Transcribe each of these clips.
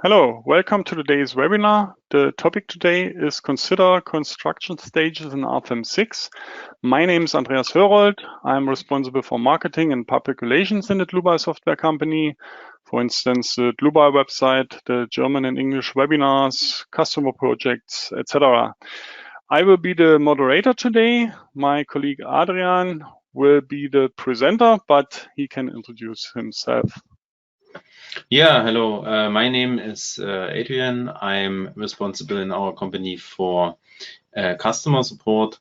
Hello, welcome to today's webinar. The topic today is Consider Construction Stages in Rfem 6. My name is Andreas Hörold. I'm responsible for marketing and public relations in the Dlubal Software company. For instance, the Dlubal website, the German and English webinars, customer projects, etc. I will be the moderator today. My colleague Adrian will be the presenter, but he can introduce himself. Yeah, hello. My name is Adrian. I'm responsible in our company for customer support,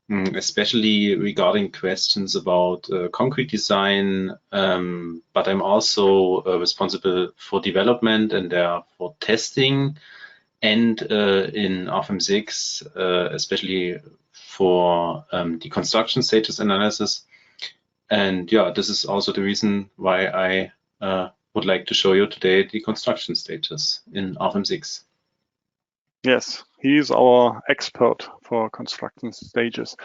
especially regarding questions about concrete design, but I'm also responsible for development and for testing, and in Rfem 6, especially for the construction status analysis. And yeah, this is also the reason why I would like to show you today the construction stages in Rfem 6. Yes, he is our expert for construction stages.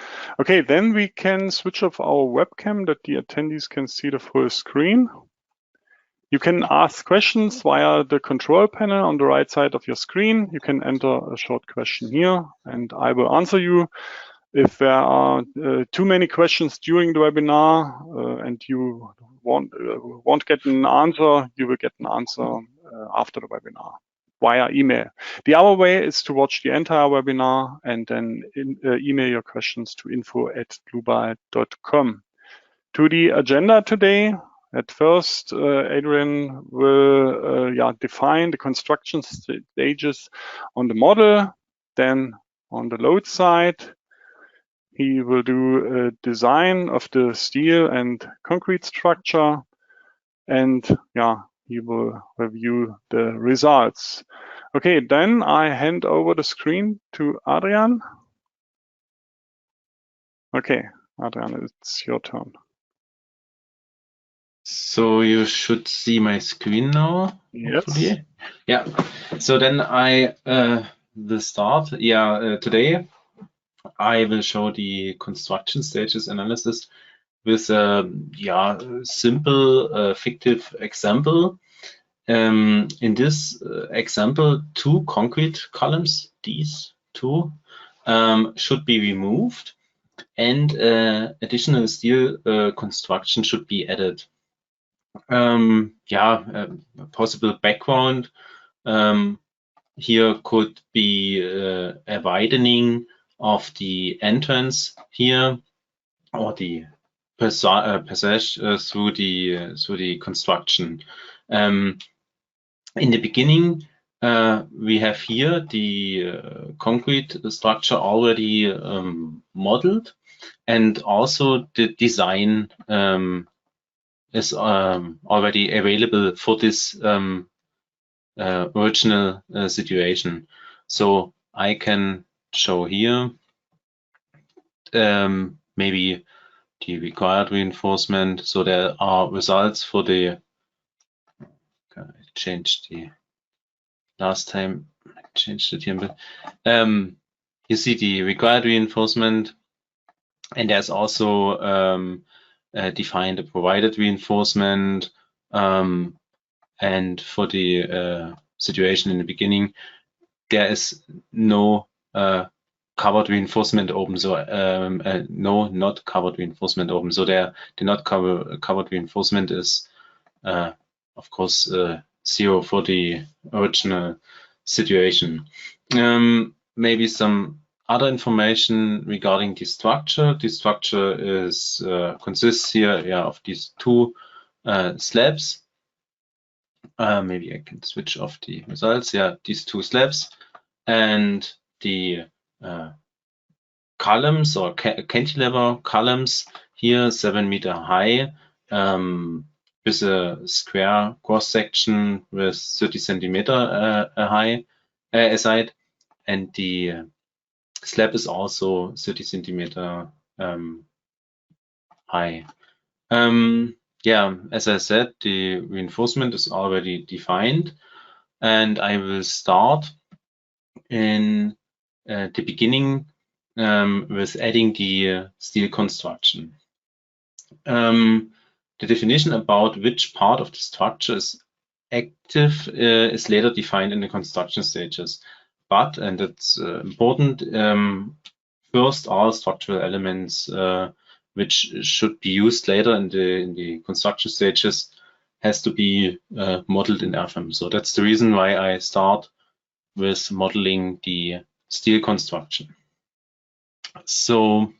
Okay, then we can switch off our webcam that the attendees can see the full screen. You can ask questions via the control panel on the right side of your screen. You can enter a short question here and I will answer you. If there are too many questions during the webinar and you won't get an answer, you will get an answer after the webinar via email. The other way is to watch the entire webinar and then email your questions to info@dlubal.com. To the agenda today, at first, Adrian will define the construction stages on the model. Then on the load side, he will do a design of the steel and concrete structure, and he will review the results. Okay, then I hand over the screen to Adrian. Okay, Adrian, it's your turn. So you should see my screen now. Yes. Hopefully. Yeah. So then I will start. Today I will show the construction stages analysis with a simple fictive example. In this example, two concrete columns, these two, should be removed, and additional steel construction should be added. Possible background here could be a widening of the entrance here, or the passage through the construction. In the beginning, we have here the concrete structure already modeled, and also the design is already available for this original situation. So I can show here maybe the required reinforcement. So there are results for the, I changed the last time, I changed it here. You see the required reinforcement, and there's also defined a provided reinforcement, and for the situation in the beginning, there is no covered reinforcement open, so no not covered reinforcement open. So the not covered reinforcement is of course 0 for the original situation. Maybe some other information regarding the structure. The structure is consists here of these two slabs. Maybe I can switch off the results. These two slabs, and the columns or cantilever columns here, 7 meter high, with a square cross section with 30 centimeter high side, and the slab is also 30 centimeter high. As I said, the reinforcement is already defined, and I will start in the beginning with adding the steel construction. The definition about which part of the structure is active is later defined in the construction stages. But, and it's important, first all structural elements which should be used later in the construction stages has to be modeled in Rfem. So that's the reason why I start with modeling the steel construction. So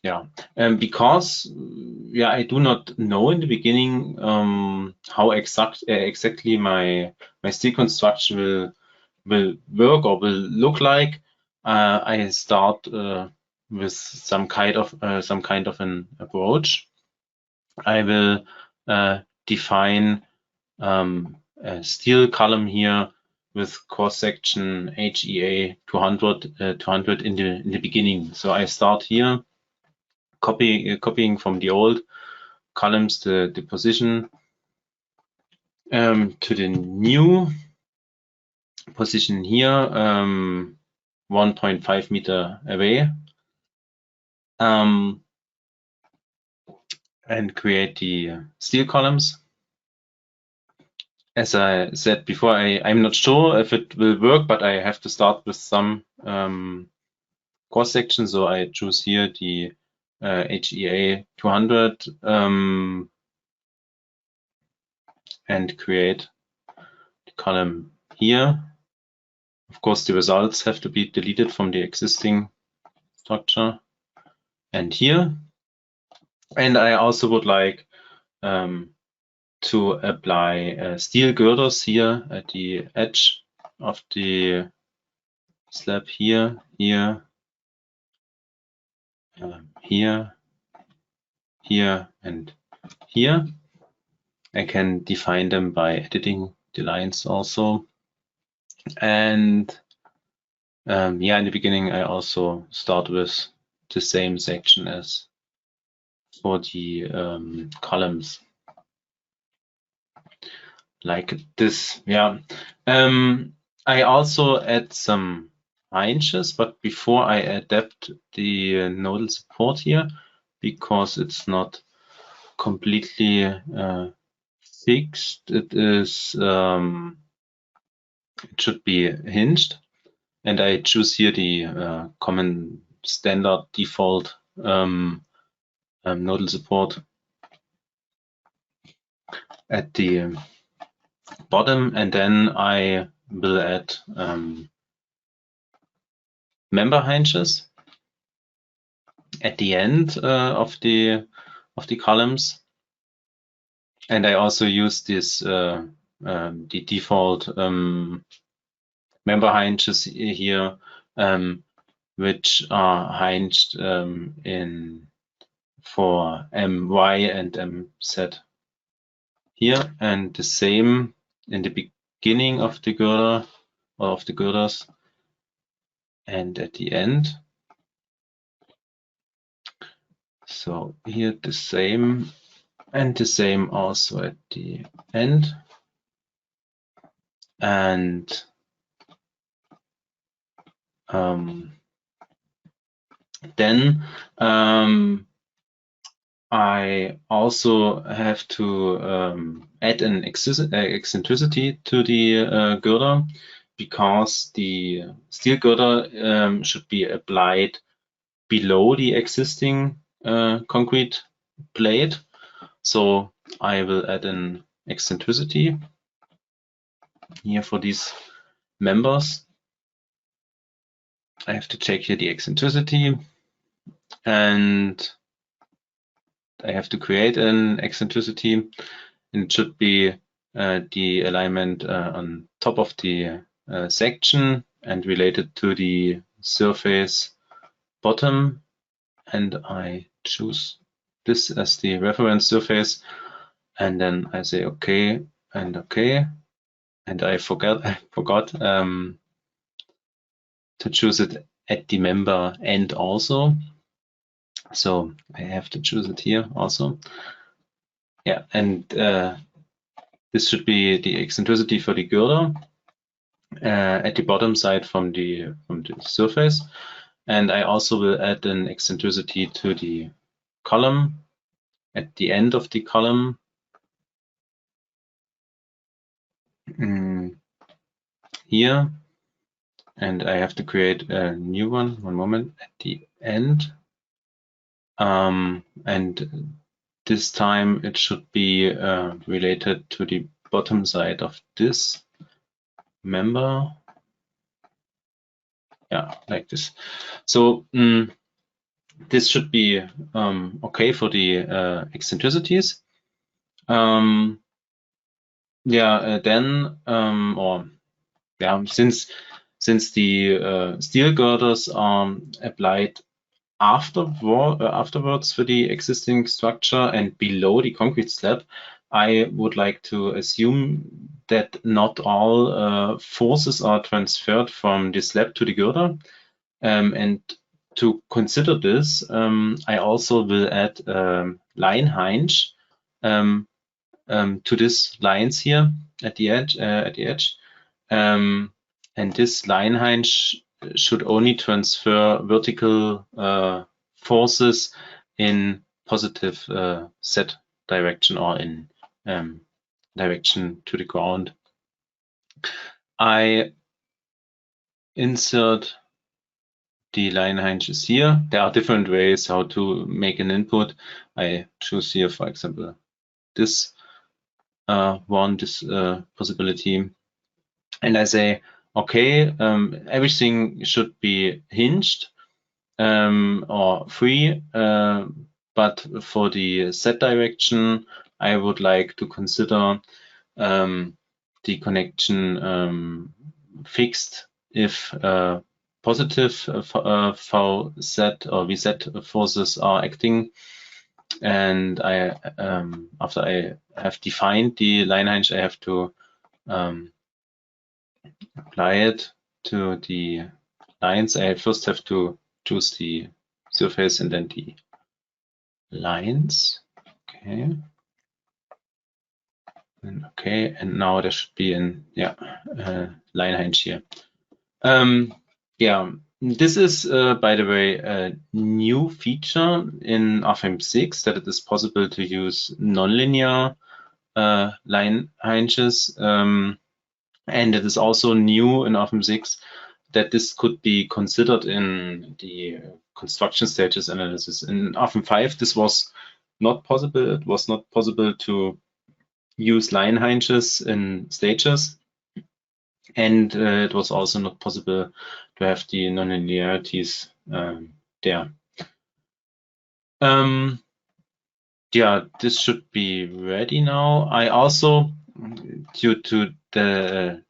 yeah, because I do not know in the beginning how exactly my steel construction will work or will look like. I start with some kind of an approach. I will define a steel column here with cross section HEA 200 in the beginning. So I start here copying from the old columns the position to the new position here 1.5 meter away, and create the steel columns. As I said before, I'm not sure if it will work, but I have to start with some cross section. So I choose here the HEA 200 and create the column here. Of course, the results have to be deleted from the existing structure and here. And I also would like to apply steel girders here at the edge of the slab here, here, here, here, and here. I can define them by editing the lines also. And in the beginning, I also start with the same section as for the columns, like this. I also add some hinges, but before I adapt the nodal support here, because it's not completely fixed, it should be hinged, and I choose here the common standard default nodal support at the bottom, and then I will add member hinges at the end of the columns, and I also use this the default member hinges here, which are hinged in for MY and MZ here, and the same in the beginning of the girder or of the girders and at the end. So here the same, and the same also at the end. And then I also have to add an eccentricity to the girder, because the steel girder should be applied below the existing concrete plate. So I will add an eccentricity here for these members. I have to check here the eccentricity, and I have to create an eccentricity, and it should be the alignment on top of the section and related to the surface bottom, and I choose this as the reference surface, and then I say OK and OK, and I forgot to choose it at the member end also. So I have to choose it here also. Yeah, and this should be the eccentricity for the girder at the bottom side from the surface. And I also will add an eccentricity to the column at the end of the column. here, and I have to create a new one. One moment, at the end. And this time it should be related to the bottom side of this member. Yeah, like this. So this should be okay for the eccentricities. Since the steel girders are applied afterwards for the existing structure and below the concrete slab, I would like to assume that not all forces are transferred from the slab to the girder. And to consider this, I also will add line hinge to these lines here at the edge. And this line hinge should only transfer vertical forces in positive z direction, or in direction to the ground. I insert the line hinges here. There are different ways how to make an input. I choose here, for example, this possibility. And I say, okay, everything should be hinged or free, but for the z direction, I would like to consider the connection fixed if positive VZ or VZ forces are acting. And I, after I have defined the line hinge, I have to apply it to the lines. I first have to choose the surface and then the lines. Okay. Okay, and now there should be an line hinge here. This is, by the way, a new feature in Rfem 6, that it is possible to use nonlinear line hinges. And it is also new in Rfem 6 that this could be considered in the construction stages analysis. In Rfem 5, this was not possible. It was not possible to use line hinges in stages. And it was also not possible to have the nonlinearities there. This should be ready now. I also, due to the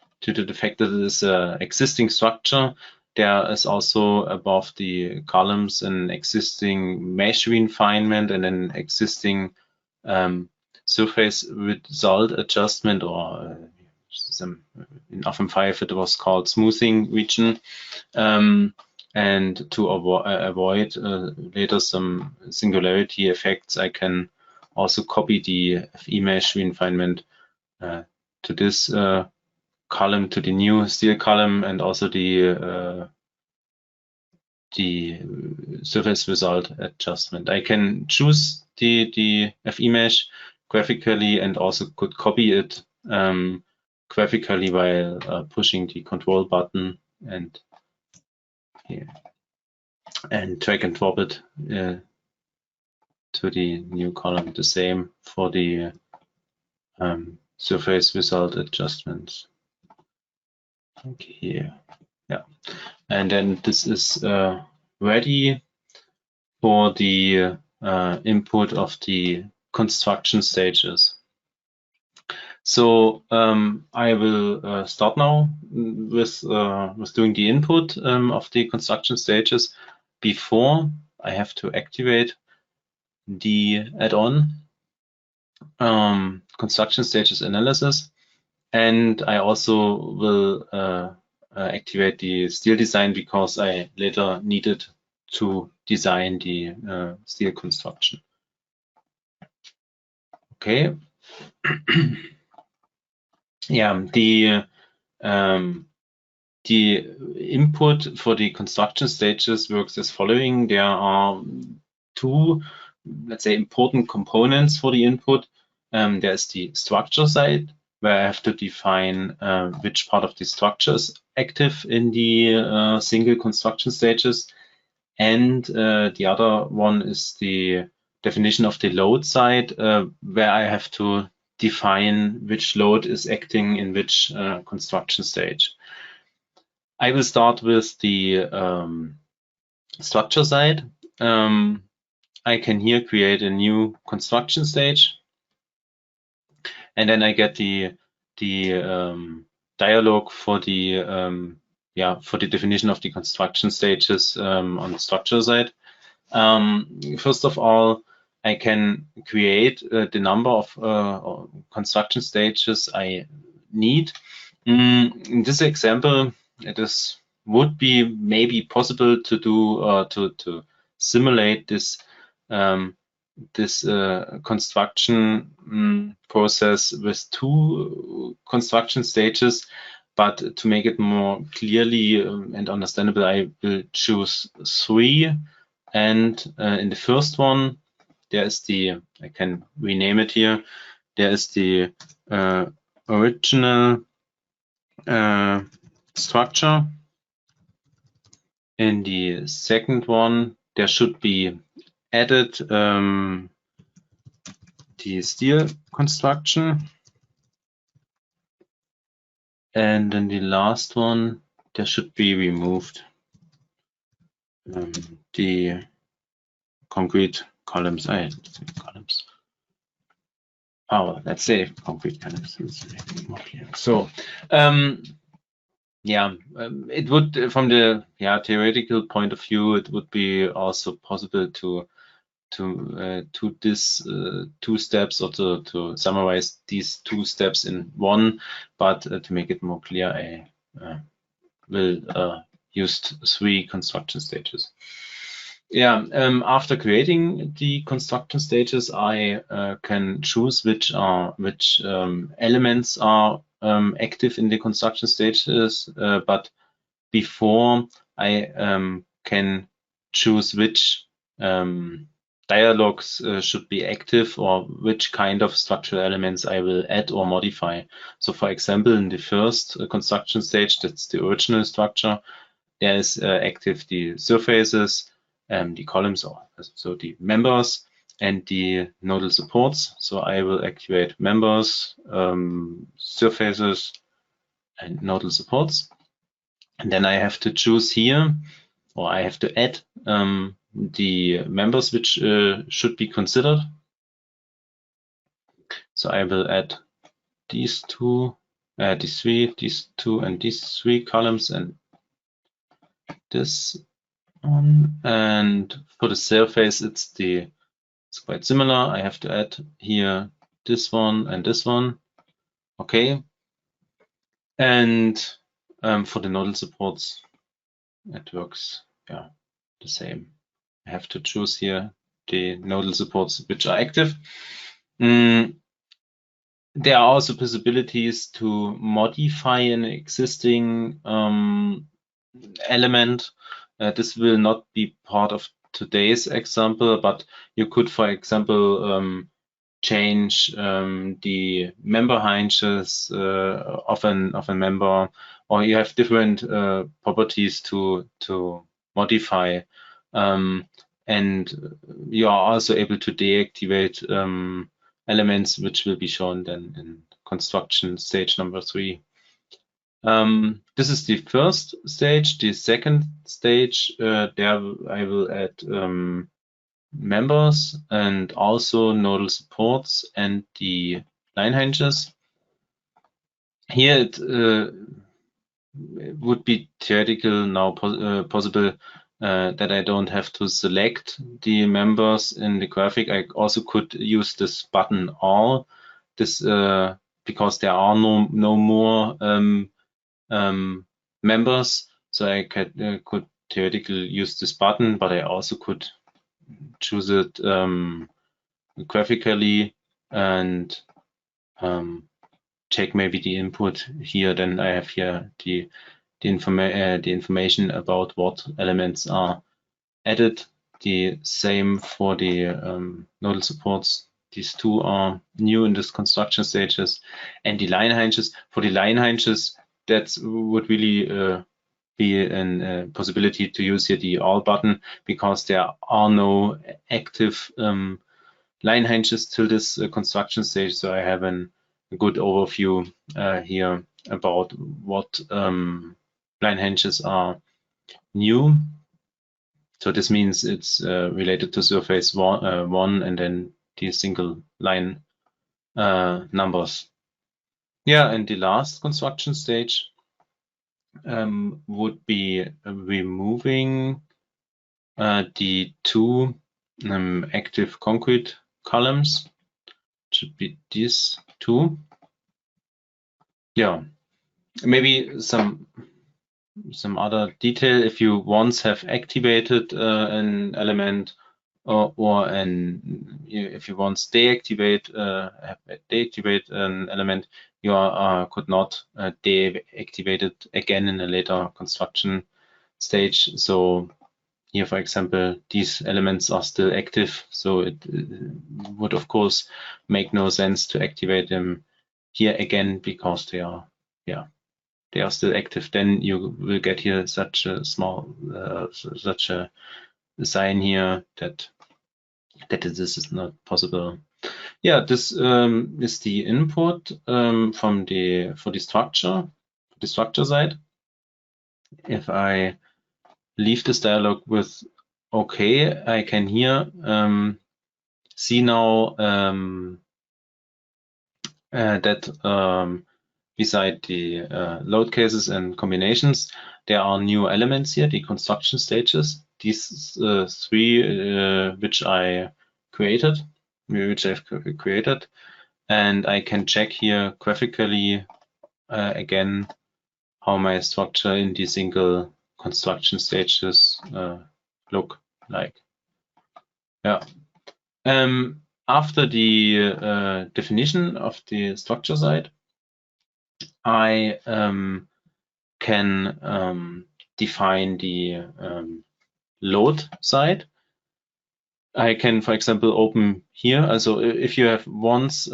fact that it is an existing structure, there is also above the columns an existing mesh refinement and an existing surface result adjustment, or in Rfem 5 it was called smoothing region. And to avoid later some singularity effects, I can also copy the FE mesh refinement to this column, to the new steel column, and also the surface result adjustment. I can choose the FE mesh graphically and also could copy it graphically while pushing the control button and here, and drag and drop it to the new column. The same for the surface result adjustments. Okay, here. Yeah, and then this is ready for the input of the construction stages. So I will start now with doing the input of the construction stages. Before I have to activate the add-on construction stages analysis, and I also will activate the steel design because I later needed to design the steel construction. Okay. Yeah, the input for the construction stages works as following. There are two, let's say, important components for the input. There's the structure side, where I have to define which part of the structure is active in the single construction stages. And the other one is the definition of the load side, where I have to define which load is acting in which construction stage. I will start with the structure side. I can here create a new construction stage, and then I get the dialog for the for the definition of the construction stages on the structure side. First of all, I can create the number of construction stages I need. In this example, would be maybe possible to do to simulate this construction process with 2 construction stages, but to make it more clearly and understandable, I will choose 3. And in the first one, there is I can rename it here. There is the original structure. In the second one, there should be added the steel construction. And in the last one, there should be removed the concrete columns. Oh, let's say concrete columns. So, it would, from the theoretical point of view, it would be also possible to this 2 steps, or to summarize these 2 steps in one, but to make it more clear, I will use 3 construction stages. After creating the construction stages, I can choose which elements are active in the construction stages, but before I can choose which dialogues should be active, or which kind of structural elements I will add or modify. So for example, in the first construction stage, that's the original structure, there is active the surfaces, the columns, so the members, and the nodal supports. So I will activate members, surfaces, and nodal supports. And then I have to choose here, or I have to add the members which should be considered. So I will add these 2, these 3, these 2, and these 3 columns, and this one. And for the surface, it's quite similar. I have to add here this one and this one. Okay. And for the nodal supports, it works the same. I have to choose here the nodal supports which are active. There are also possibilities to modify an existing element. This will not be part of today's example, but you could, for example, change the member hinges of a member, or you have different properties to modify, and you are also able to deactivate elements which will be shown then in construction stage number 3. This is the first stage. The second stage, there I will add members and also nodal supports and the line hinges. Here it would be theoretical now possible that I don't have to select the members in the graphic. I also could use this button all, because there are no more members. So I could theoretically use this button, but I also could choose it graphically and check maybe the input here. Then I have here the information about what elements are added. The same for the nodal supports. these two are new in this construction stages. And the line hinges, for the line hinges, that would really be a possibility to use here the all button, because there are no active line hinges till this construction stage. So I have a good overview here about what line hinges are new. So this means it's related to surface one and then the single line numbers. Yeah, and the last construction stage would be removing the two active concrete columns. Should be these two. Yeah, maybe some other detail. If you once have activated an element, or if you once deactivate an element, you could not deactivate it again in a later construction stage. So here, for example, these elements are still active, so it would of course make no sense to activate them here again, because they are still active. Then you will get here such a small such a sign here that this is not possible. Yeah, this is the input for the structure side. If I leave this dialog with OK, I can here see now that beside the load cases and combinations, there are new elements here, the construction stages. These three which I've created, and I can check here graphically again how my structure in the single construction stages look like. Yeah. After the definition of the structure side, I can define the load side. I can, for example, open here. So if you have once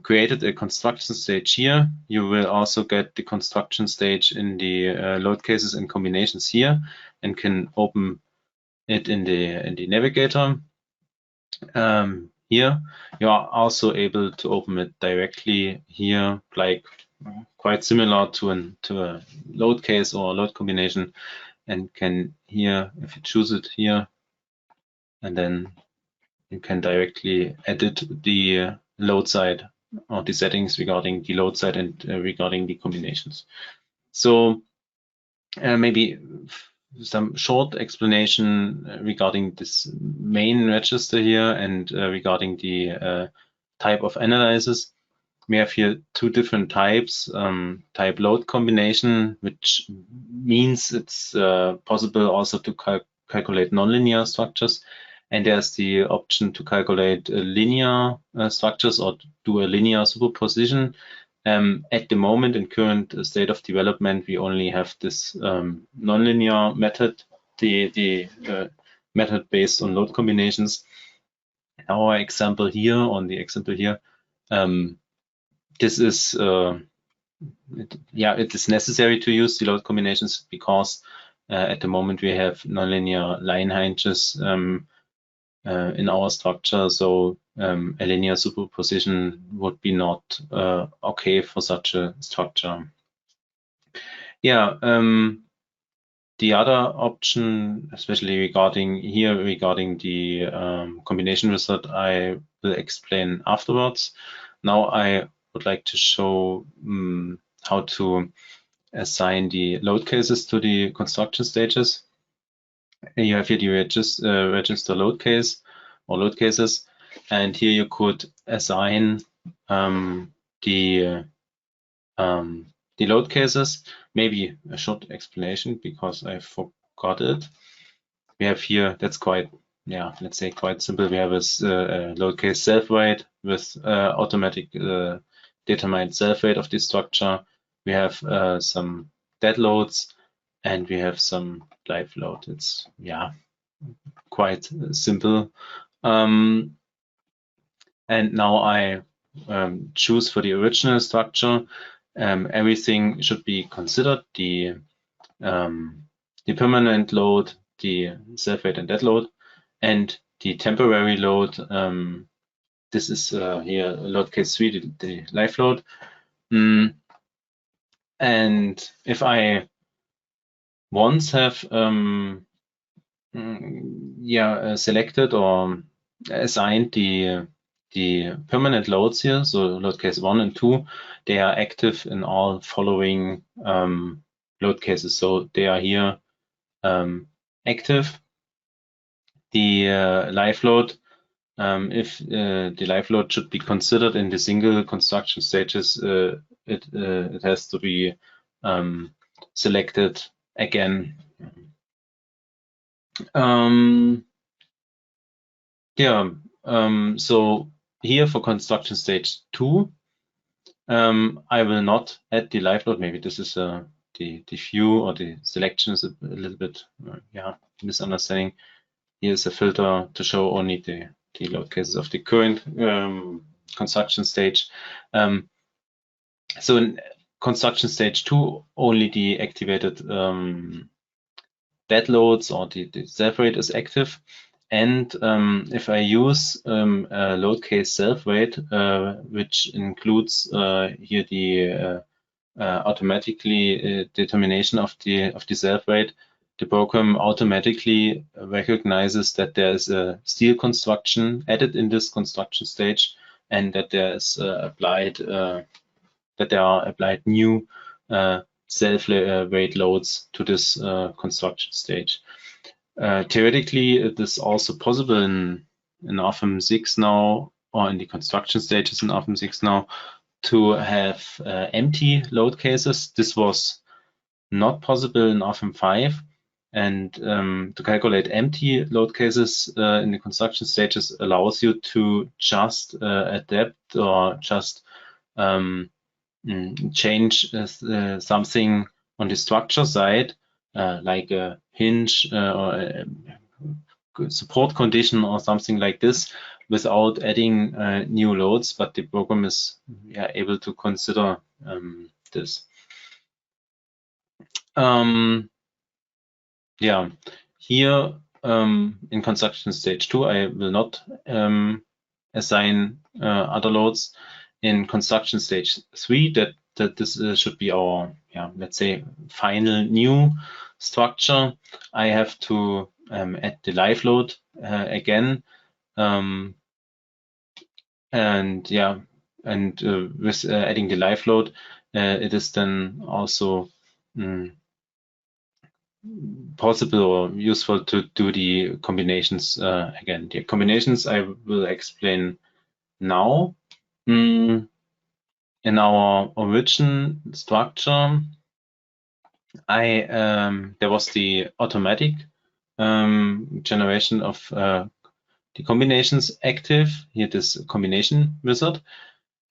created a construction stage here, you will also get the construction stage in the load cases and combinations here, and can open it in the navigator. Here, you are also able to open it directly here, like quite similar to a load case or a load combination, and can here, if you choose it here, and then you can directly edit the load side or the settings regarding the load side and regarding the combinations. So maybe some short explanation regarding this main register here and regarding the type of analysis. We have here two different types. Type load combination, which means it's possible also to calculate nonlinear structures. And there's the option to calculate linear structures or do a linear superposition. At the moment, in current state of development, we only have this nonlinear method, the method based on load combinations. Our example here, this is it is necessary to use the load combinations because at the moment we have nonlinear line hinges in our structure, so a linear superposition would be not okay for such a structure. Yeah, the other option, especially regarding the combination result, I will explain afterwards. Now I would like to show how to assign the load cases to the construction stages. You have here the register load case or load cases, and here you could assign the load cases. Maybe a short explanation because I forgot it. We have here, that's quite, let's say quite simple. We have a load case self weight with automatic determined self weight of the structure. We have some dead loads, and we have some live load. It's quite simple. And now I choose for the original structure. Everything should be considered: the permanent load, the self-weight and dead load, and the temporary load. This is here load case 3, the live load. And if I once have selected or assigned the permanent loads here, so load case 1 and 2, they are active in all following load cases. So they are here active. The live load, if the live load should be considered in the single construction stages, it has to be selected again. So here for construction stage 2, I will not add the live load. Maybe this is the view or the selection is a little bit misunderstanding. Here's a filter to show only the load cases of the current construction stage. So in construction stage 2, only the activated dead loads or the self-weight is active. And if I use a load case self-weight, which includes here the automatically determination of the self-weight, the program automatically recognizes that there is a steel construction added in this construction stage, and that there is applied new self-weight loads to this construction stage. Theoretically, it is also possible in Rfem 6 now, or in the construction stages in Rfem 6 now, to have empty load cases. This was not possible in Rfem 5. And to calculate empty load cases in the construction stages allows you to just adapt or just change something on the structure side, like a hinge or a support condition or something like this, without adding new loads, but the program is able to consider this. Here in construction stage 2, I will not assign other loads. In construction stage 3, that this should be our, let's say, final new structure, I have to add the live load again, and with adding the live load, it is then also possible or useful to do the combinations again. The combinations I will explain now. In our origin structure, there was the automatic generation of the combinations active. Here, this combination wizard,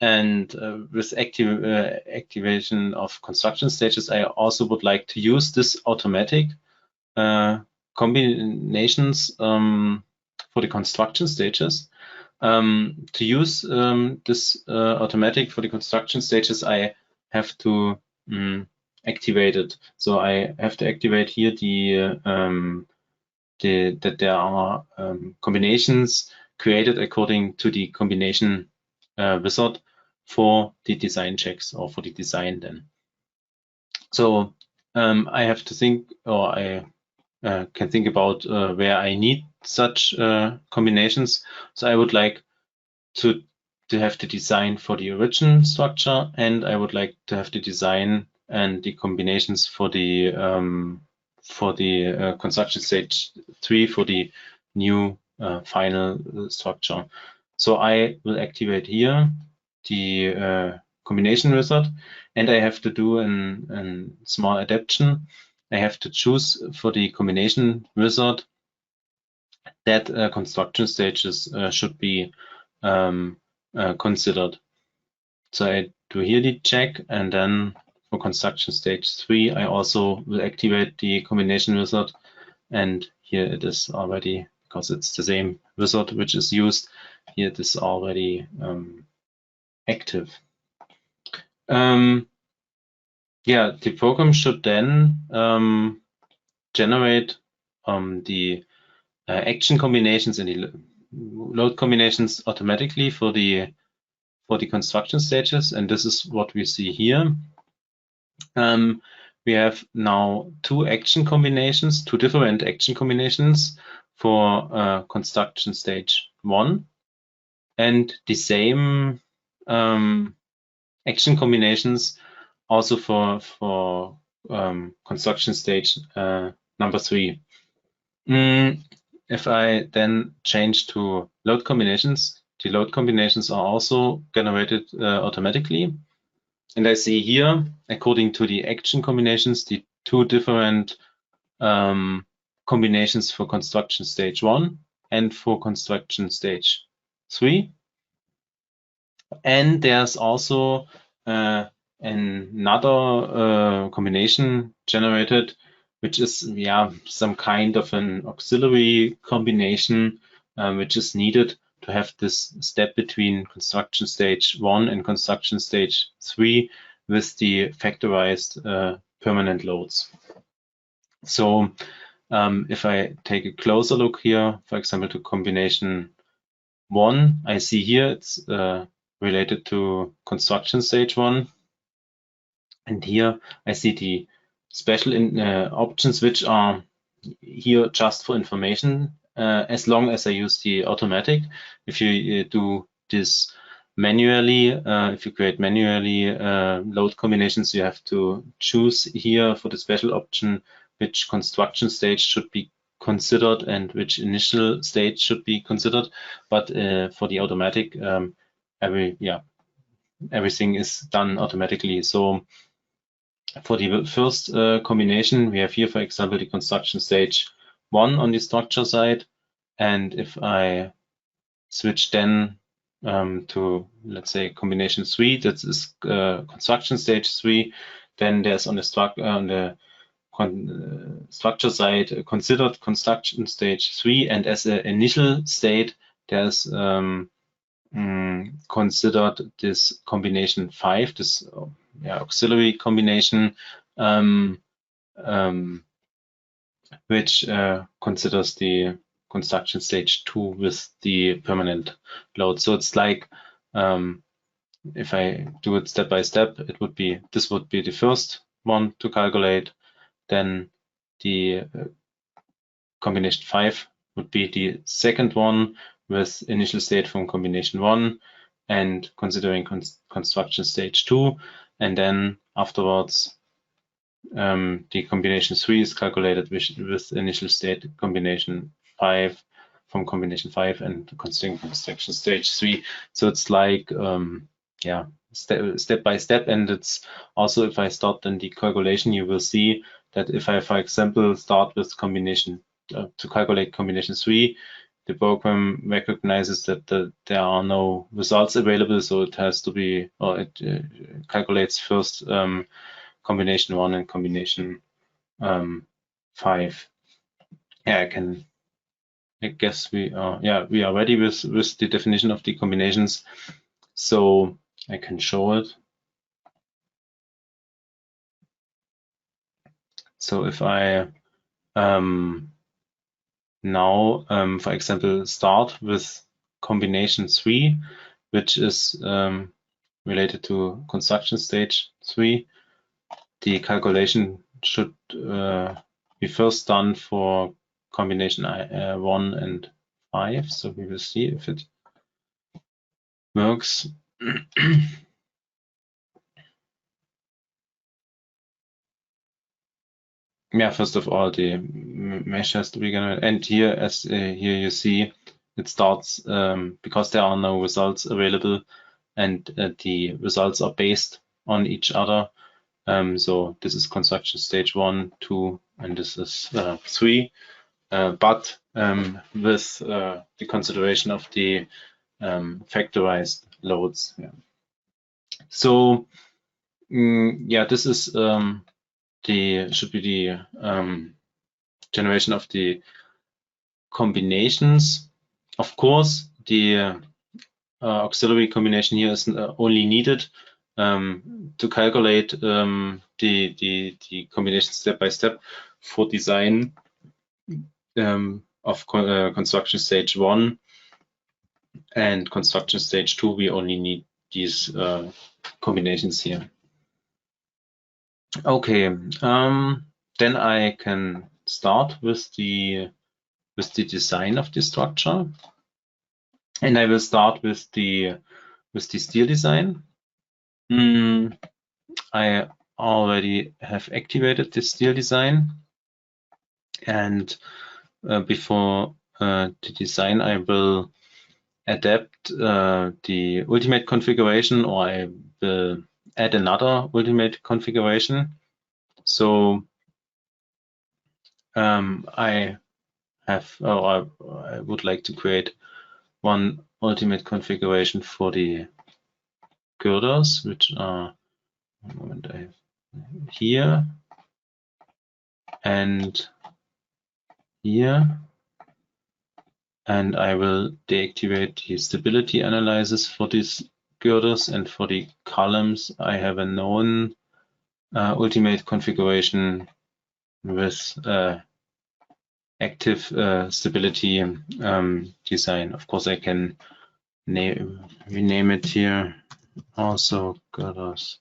and with activation of construction stages, I also would like to use this automatic combinations for the construction stages. To use this automatic for the construction stages, I have to activate it. So I have to activate here that there are combinations created according to the combination wizard for the design checks or for the design then. So I have to think, or I can think about where I need such combinations. So I would like to have the design for the origin structure, and I would like to have the design and the combinations for the construction stage 3 for the new final structure. So I will activate here the combination wizard, and I have to do a small adaptation. I have to choose for the combination wizard that construction stages should be considered. So I do here the check, and then for construction stage 3, I also will activate the combination wizard, and here it is already, because it's the same wizard which is used. here it is already active. The program should then generate the action combinations and the load combinations automatically for the construction stages, and this is what we see here. We have now two different action combinations for construction stage 1, and the same action combinations also for construction stage number 3. If I then change to load combinations, the load combinations are also generated automatically. And I see here, according to the action combinations, the two different combinations for construction stage 1 and for construction stage 3. And there's also another combination generated, which is some kind of an auxiliary combination, which is needed to have this step between construction stage 1 and construction stage 3 with the factorized permanent loads. So if I take a closer look here, for example, to combination 1, I see here it's related to construction stage 1. And here I see the special options, which are here just for information, as long as I use the automatic. If you do this manually, if you create manually load combinations, you have to choose here for the special option which construction stage should be considered and which initial stage should be considered. But for the automatic, everything is done automatically. So for the first combination, we have here, for example, the construction stage 1 on the structure side. And if I switch then to, let's say, combination 3, that is construction stage 3, then there's on the structure side considered construction stage 3, and as an initial state, there's considered this combination 5, this auxiliary combination, which considers the construction stage 2 with the permanent load. So it's like, if I do it step by step, this would be the first one to calculate. Then the combination 5 would be the second one with initial state from combination 1 and considering construction stage 2. And then afterwards, the combination 3 is calculated with initial state combination 5 from combination 5 and considering construction stage 3. So it's like, step by step. And it's also, if I start then the calculation, you will see that if I, for example, start with combination to calculate combination 3, the program recognizes that there are no results available, so it has to be, or it calculates first combination 1 and combination 5. I guess we are ready with the definition of the combinations, so I can show it. So if I now, for example, start with combination 3, which is related to construction stage 3, the calculation should be first done for combination 1 and 5. So we will see if it works. First of all, the mesh has to be generated. And here, as here you see, it starts because there are no results available, and the results are based on each other. So this is construction stage 1, 2, and this is 3. But with the consideration of the factorized loads. So this is should be the generation of the combinations. Of course, the auxiliary combination here is only needed to calculate the combination step by step for design of construction stage 1 and construction stage 2. We only need these combinations here. Okay, then I can start with the design of the structure, and I will start with the steel design. I already have activated the steel design, and before the design, I will adapt the ultimate configuration, or I will add another ultimate configuration. So I would like to create one ultimate configuration for the girders, which are, one moment, I have here and here, and I will deactivate the stability analysis for these girders, and for the columns I have a known ultimate configuration with active stability design. Of course, I can rename it here also girders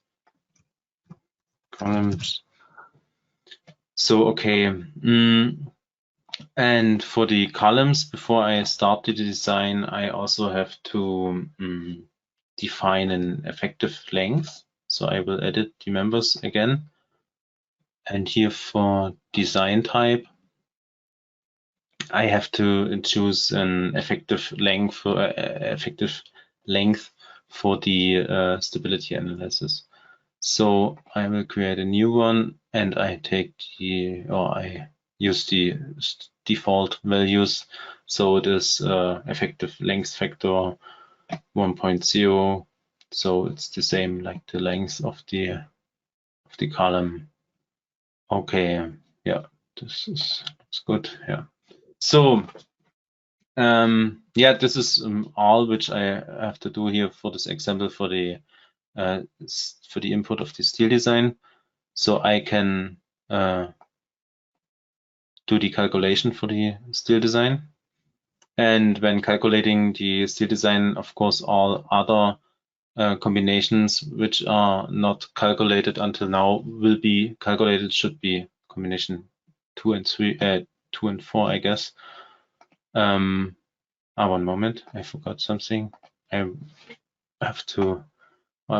columns. So okay, and for the columns, before I start the design, I also have to define an effective length. So I will edit the members again, and here for design type, I have to choose an effective length for the stability analysis. So I will create a new one, and I use the default values. So it is effective length factor 1.0. So it's the same like the length of the column. Okay, yeah, this looks good. Yeah. So yeah, this is all which I have to do here for this example for the input of the steel design. So I can do the calculation for the steel design, and when calculating the steel design, of course, all other combinations which are not calculated until now will be calculated. Should be combination 2 and 4, I guess. One moment, I forgot something. I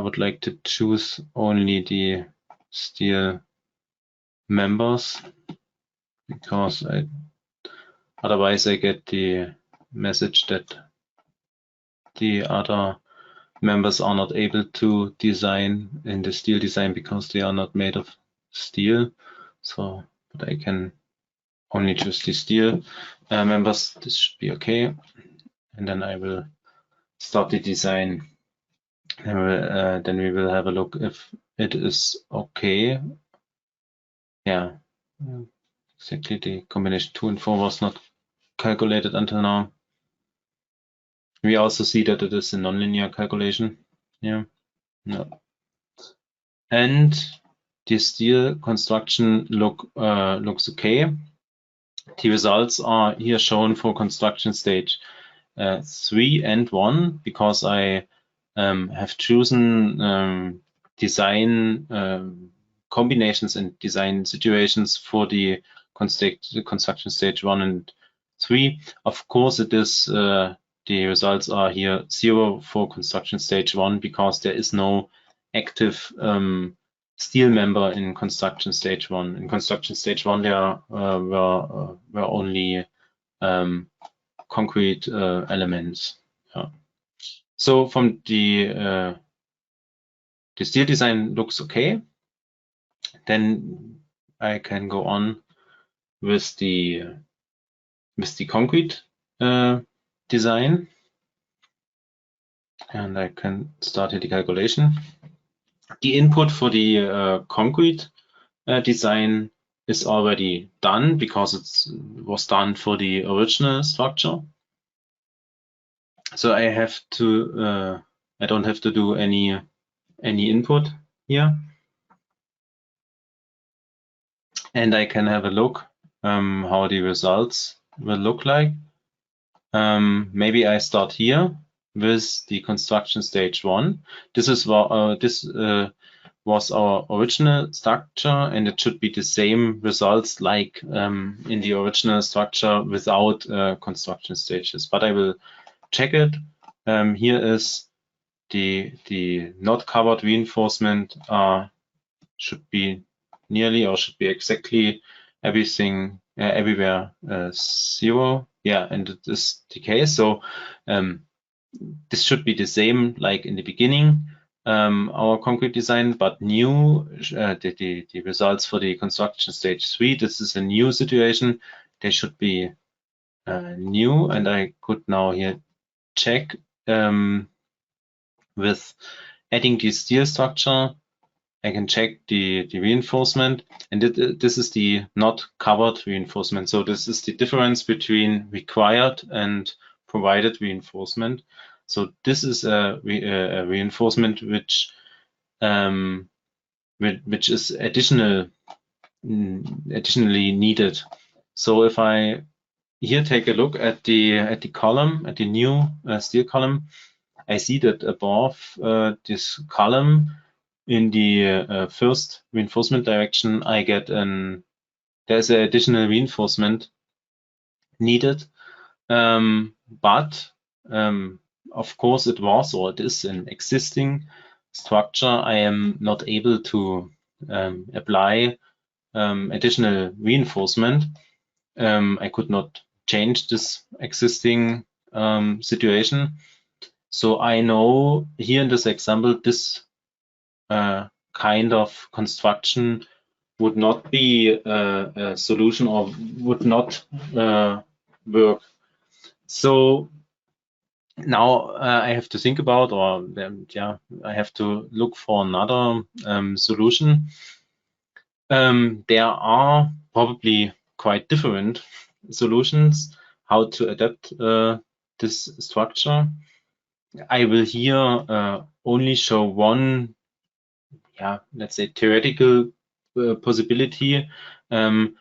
would like to choose only the steel members, because otherwise I get the message that the other members are not able to design in the steel design because they are not made of steel. So, but I can only choose the steel members. This should be okay. And then I will start the design. And then we will have a look if it is okay. Yeah, exactly. The combination 2 and 4 was not calculated until now. We also see that it is a nonlinear calculation. Yeah, no. And the steel construction looks okay. The results are here shown for construction stage 3 and 1, because I have chosen design combinations and design situations for the construction stage 1 and 3. Of course, it is the results are here 0 for construction stage 1, because there is no active steel member in construction stage 1. In construction stage 1, there were only concrete elements. Yeah. So from the steel design looks okay. Then I can go on with the concrete design, and I can start the calculation. The input for the concrete design is already done, because it was done for the original structure. So I have to, I don't have to do any input here. And I can have a look how the results will look like. Maybe I start here with the construction stage 1. This is was our original structure, and it should be the same results like in the original structure without construction stages. But I will check it. Here is the not covered reinforcement should be nearly or should be exactly everything everywhere 0. Yeah, and it is the case. So this should be the same like in the beginning, our concrete design, but new the results for the construction stage 3. This is a new situation. They should be new, and I could now here check with adding the steel structure. I can check the reinforcement, and this is the not covered reinforcement. So this is the difference between required and provided reinforcement. So this is a reinforcement which is additionally needed. So if I here take a look at the column, at the new steel column, I see that above this column, in the first reinforcement direction, I get there's an additional reinforcement needed, but of course it was or it is an existing structure. I am not able to apply additional reinforcement. I could not change this existing situation. So I know here in this example, this kind of construction would not be a solution or would not work. So now I have to think about, or yeah, I have to look for another solution. There are probably quite different solutions how to adapt this structure. I will here only show one, yeah, let's say theoretical possibility to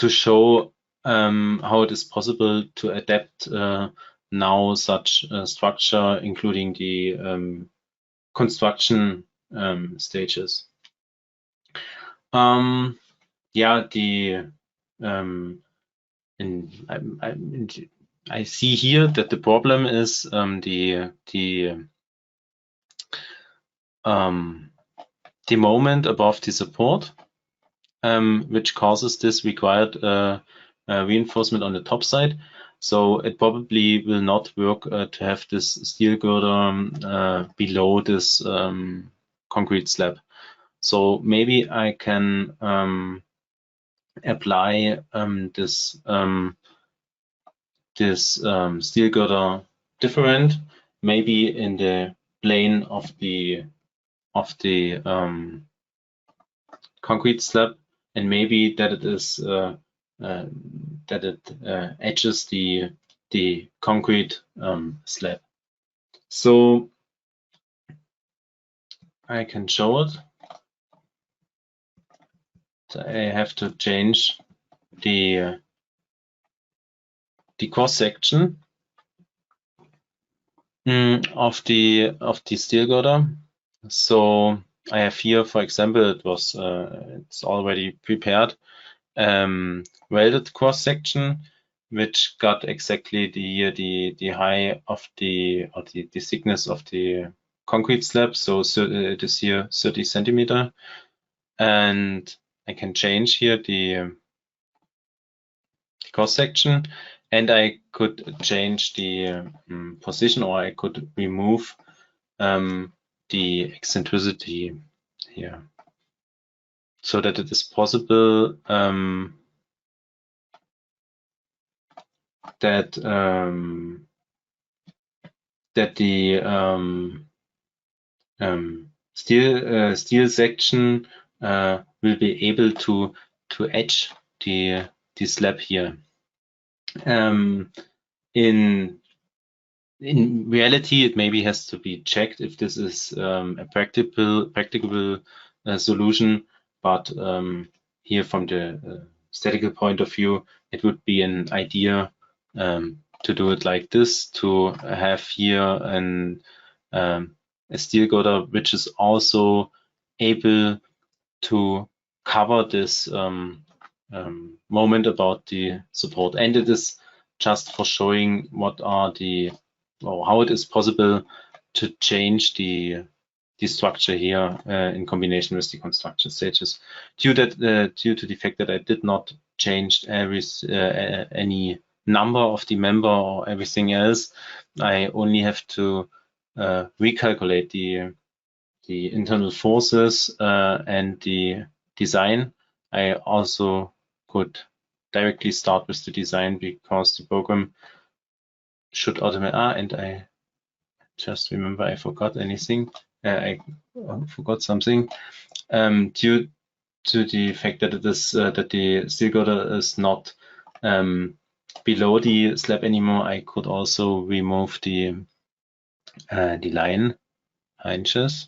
show how it is possible to adapt now such a structure, including the construction stages. Yeah, I see here that the problem is the moment above the support, which causes this required reinforcement on the top side. So it probably will not work to have this steel girder below this concrete slab. So maybe I can apply this steel girder different, maybe in the plane of the concrete slab, and maybe that it is that it edges the concrete slab. So I can show it. So I have to change the cross section of the steel girder. So I have here, for example, it was it's already prepared welded cross section, which got exactly the height of the thickness of the concrete slab. So it is here 30 centimeter, and I can change here the cross section, and I could change the position, or I could remove the eccentricity here, so that it is possible that the steel section will be able to edge the slab here. In in reality, it maybe has to be checked if this is a practicable solution. But here, from the statistical point of view, it would be an idea to do it like this, to have here a steel girder which is also able to cover this moment about the support. And it is just for showing what are the, or how it is possible to change the structure here in combination with the construction stages. Due to the fact that I did not change any number of the member or everything else, I only have to recalculate the internal forces and the design. I also could directly start with the design because the program should automate. And I just remember I forgot anything. I forgot something. Due to the fact that it is that the steel girder is not below the slab anymore, I could also remove the line hinges.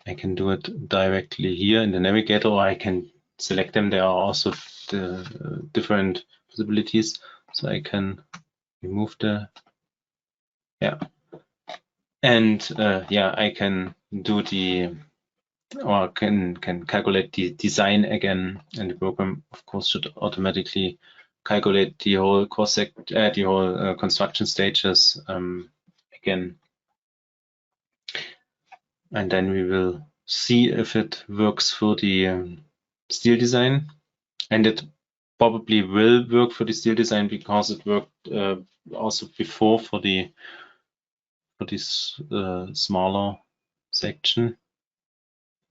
I can do it directly here in the navigator, or I can select them. There are also the different possibilities. So I can remove the, and I can do the, or can calculate the design again, and the program of course should automatically calculate the whole construction stages again. And then we will see if it works for the steel design. And it probably will work for the steel design because it worked also before for this smaller section.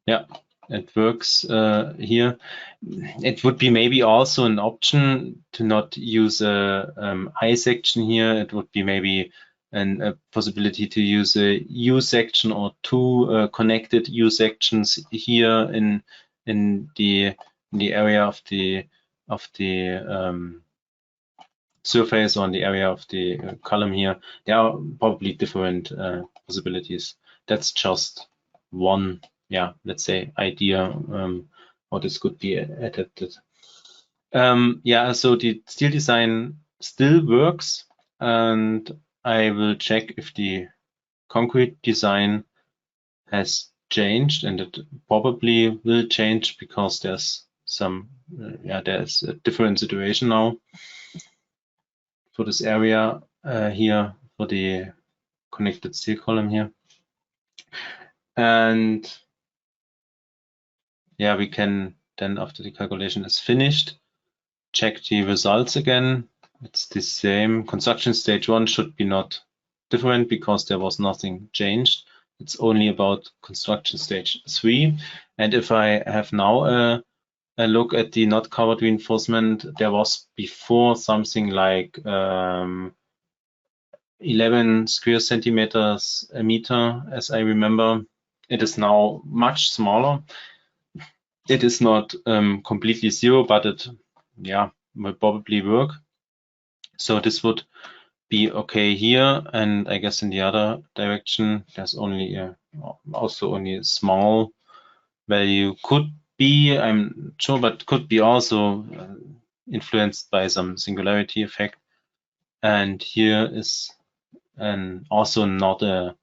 Yeah, it works here. It would be maybe also an option to not use a I section here. It would be maybe a possibility to use a U section or two connected U sections here in the area of the surface, on the area of the column here. There are probably different possibilities. That's just one, let's say, idea how this could be adapted. So the steel design still works, and I will check if the concrete design has changed, and it probably will change because there's some, there's a different situation now for this area here for the connected steel column here. And we can then, after the calculation is finished, check the results again. It's the same. Construction stage 1 should be not different because there was nothing changed. It's only about construction stage 3. And if I have now a look at the not covered reinforcement, there was before something like 11 square centimeters a meter, as I remember. It is now much smaller. It is not completely zero, but it will probably work. So this would be okay here, and I guess in the other direction there's only also only a small value. Could be, I'm sure, but could be also influenced by some singularity effect. And here is also not a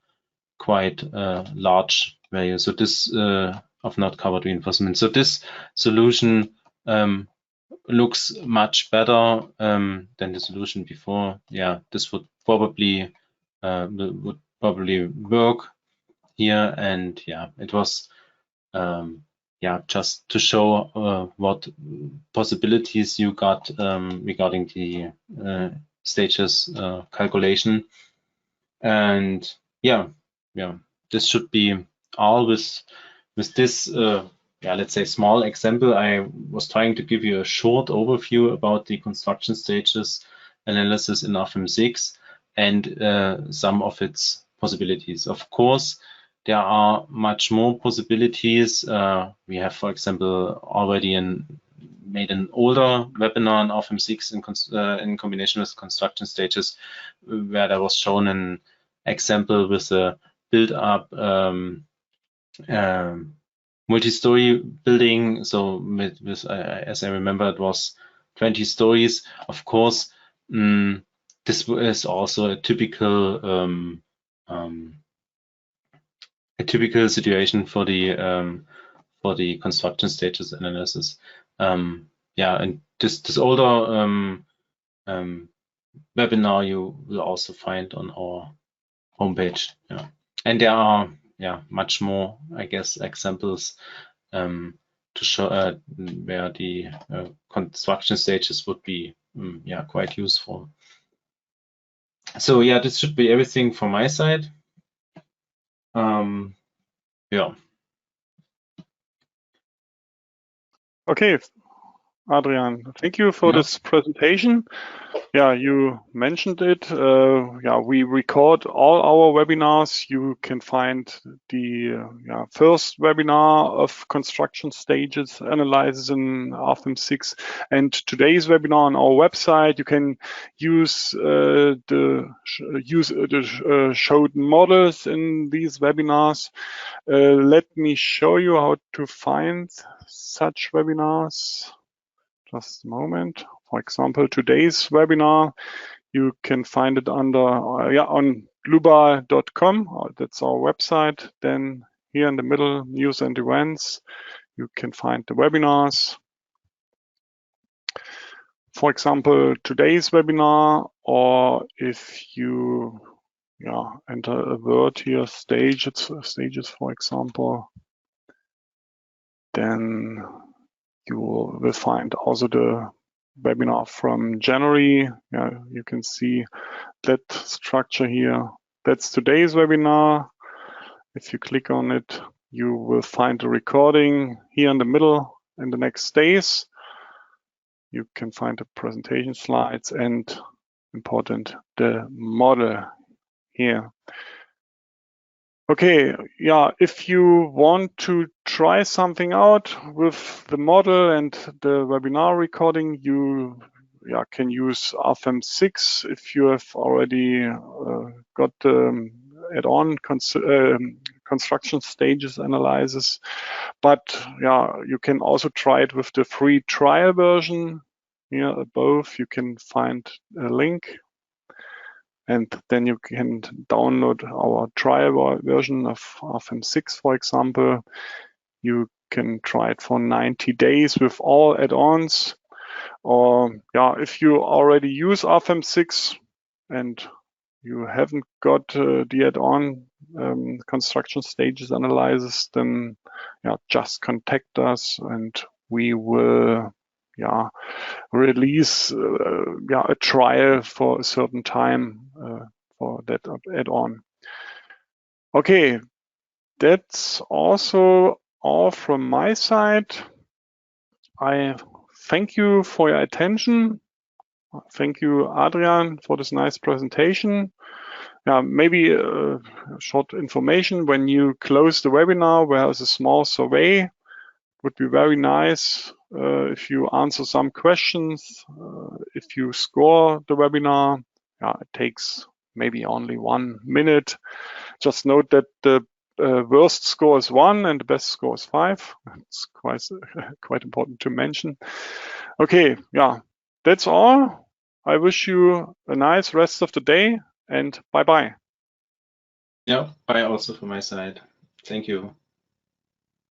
quite large value. So this of not covered reinforcement. So this solution looks much better than the solution before. This would probably work here, and it was just to show what possibilities you got regarding the stages calculation. And this should be all with this let's say small example. I was trying to give you a short overview about the construction stages analysis in Rfem 6 and some of its possibilities. Of course, there are much more possibilities. We have, for example, already made an older webinar on Rfem 6 in combination with construction stages, where there was shown an example with a build-up multi-story building. So with as I remember, it was 20 stories. Of course, this is also a typical situation for the construction stages analysis. Yeah, and this older webinar you will also find on our homepage. Yeah, and there are much more, I guess, examples to show where the construction stages would be quite useful. So yeah, this should be everything from my side. Yeah. Okay, Adrian, thank you for this presentation. Yeah, you mentioned it. Yeah, we record all our webinars. You can find the first webinar of construction stages analysis in Rfem 6 and today's webinar on our website. You can use the showed models in these webinars. Let me show you how to find such webinars. Just a moment. For example, today's webinar, you can find it under on dlubal.com. That's our website. Then here in the middle, news and events, you can find the webinars. For example, today's webinar, or if you enter a word here, stages, for example, then you will find also the webinar from January. Yeah, you can see that structure here. That's today's webinar. If you click on it, you will find the recording here in the middle. In the next days, you can find the presentation slides and important, the model here. Okay, yeah, if you want to try something out with the model and the webinar recording, you can use Rfem 6 if you have already got the add-on construction stages analysis. But you can also try it with the free trial version. Here above, you can find a link. And then you can download our trial version of Rfem 6, for example. You can try it for 90 days with all add-ons. Or if you already use Rfem 6 and you haven't got the add-on construction stages analysis, then just contact us and we will release a trial for a certain time for that add-on. Okay, that's also all from my side. I thank you for your attention. Thank you, Adrian, for this nice presentation. Maybe short information when you close the webinar, there's a small survey. Would be very nice if you answer some questions. If you score the webinar, it takes maybe only 1 minute. Just note that the worst score is 1 and the best score is 5. It's quite important to mention. Okay, that's all. I wish you a nice rest of the day and bye-bye. Yeah, bye also from my side. Thank you.